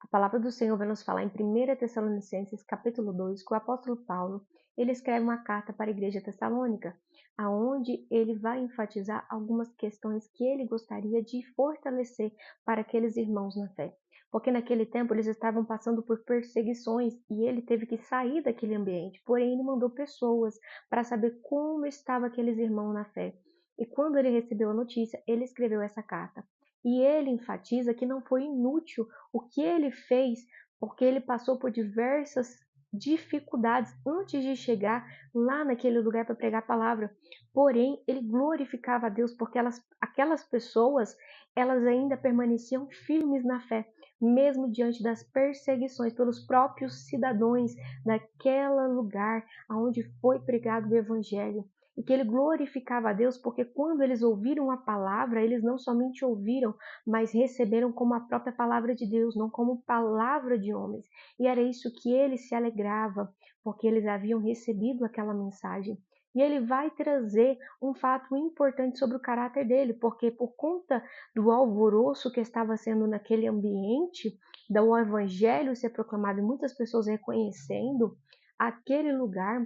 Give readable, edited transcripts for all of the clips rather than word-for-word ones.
A palavra do Senhor vai nos falar em 1 Tessalonicenses, capítulo 2, que o apóstolo Paulo, ele escreve uma carta para a igreja tessalônica, aonde ele vai enfatizar algumas questões que ele gostaria de fortalecer para aqueles irmãos na fé. Porque naquele tempo eles estavam passando por perseguições e ele teve que sair daquele ambiente. Porém, ele mandou pessoas para saber como estavam aqueles irmãos na fé. E quando ele recebeu a notícia, ele escreveu essa carta. E ele enfatiza que não foi inútil o que ele fez, porque ele passou por diversas dificuldades antes de chegar lá naquele lugar para pregar a palavra. Porém, ele glorificava a Deus porque aquelas pessoas, elas ainda permaneciam firmes na fé, mesmo diante das perseguições pelos próprios cidadãos daquele lugar onde foi pregado o evangelho. E que ele glorificava a Deus porque quando eles ouviram a palavra, eles não somente ouviram, mas receberam como a própria palavra de Deus, não como palavra de homens. E era isso que ele se alegrava, porque eles haviam recebido aquela mensagem. E ele vai trazer um fato importante sobre o caráter dele, porque por conta do alvoroço que estava sendo naquele ambiente, do evangelho ser proclamado e muitas pessoas reconhecendo, aquele lugar,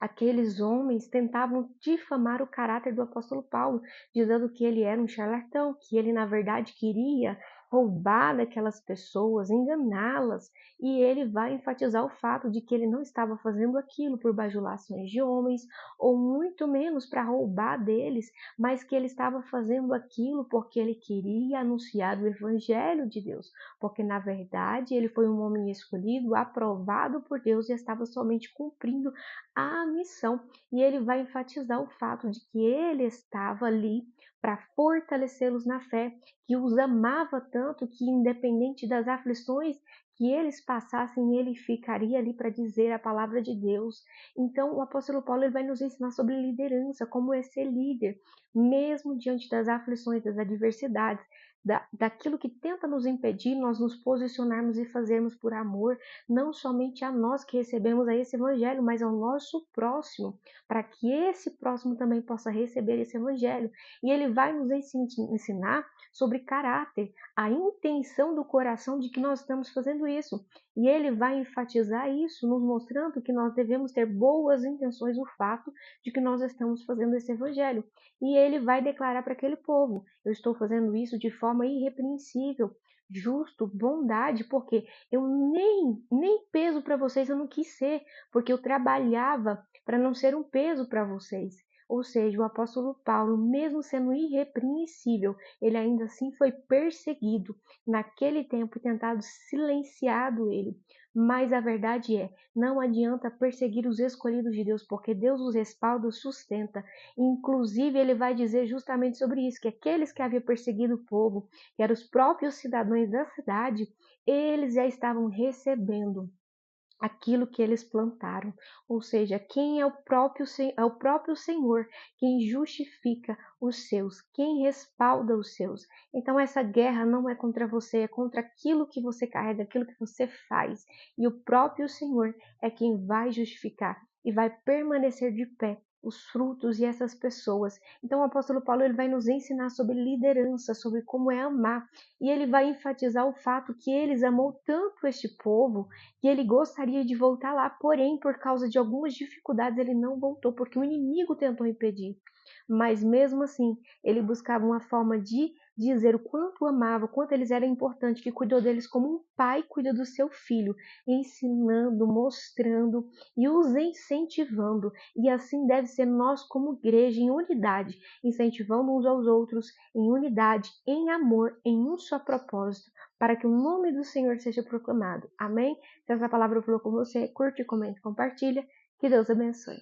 aqueles homens tentavam difamar o caráter do apóstolo Paulo, dizendo que ele era um charlatão, que ele na verdade queria roubar daquelas pessoas, enganá-las, e ele vai enfatizar o fato de que ele não estava fazendo aquilo por bajulações de homens, ou muito menos para roubar deles, mas que ele estava fazendo aquilo porque ele queria anunciar o evangelho de Deus, porque na verdade ele foi um homem escolhido, aprovado por Deus e estava somente cumprindo a missão. E ele vai enfatizar o fato de que ele estava ali para fortalecê-los na fé, que os amava tanto que, independente das aflições que eles passassem, ele ficaria ali para dizer a palavra de Deus. Então, o apóstolo Paulo ele vai nos ensinar sobre liderança, como é ser líder, mesmo diante das aflições, das adversidades, daquilo que tenta nos impedir, nós nos posicionarmos e fazermos por amor, não somente a nós que recebemos a esse evangelho, mas ao nosso próximo, para que esse próximo também possa receber esse evangelho. E ele vai nos ensinar sobre caráter, a intenção do coração de que nós estamos fazendo isso. E ele vai enfatizar isso, nos mostrando que nós devemos ter boas intenções no fato de que nós estamos fazendo esse evangelho. E ele vai declarar para aquele povo: eu estou fazendo isso de forma irrepreensível, justo, bondade, porque eu nem peso para vocês eu não quis ser, porque eu trabalhava para não ser um peso para vocês. Ou seja, o apóstolo Paulo, mesmo sendo irrepreensível, ele ainda assim foi perseguido naquele tempo e tentado silenciado ele. Mas a verdade é, não adianta perseguir os escolhidos de Deus, porque Deus os respalda, os sustenta. Inclusive, ele vai dizer justamente sobre isso, que aqueles que haviam perseguido o povo, que eram os próprios cidadãos da cidade, eles já estavam recebendo aquilo que eles plantaram. Ou seja, quem é é o próprio Senhor quem justifica os seus, quem respalda os seus. Então essa guerra não é contra você, é contra aquilo que você carrega, aquilo que você faz. E o próprio Senhor é quem vai justificar e vai permanecer de pé os frutos e essas pessoas. Então o apóstolo Paulo ele vai nos ensinar sobre liderança, sobre como é amar, e ele vai enfatizar o fato que eles amou tanto este povo que ele gostaria de voltar lá, porém, por causa de algumas dificuldades, ele não voltou, porque o inimigo tentou impedir. Mas mesmo assim, ele buscava uma forma de dizer o quanto amava, o quanto eles eram importantes, que cuidou deles como um pai cuida do seu filho, ensinando, mostrando e os incentivando. E assim deve ser nós como igreja, em unidade, incentivando uns aos outros, em unidade, em amor, em um só propósito, para que o nome do Senhor seja proclamado. Amém? Se essa palavra falou com você, curte, comenta, compartilha. Que Deus abençoe.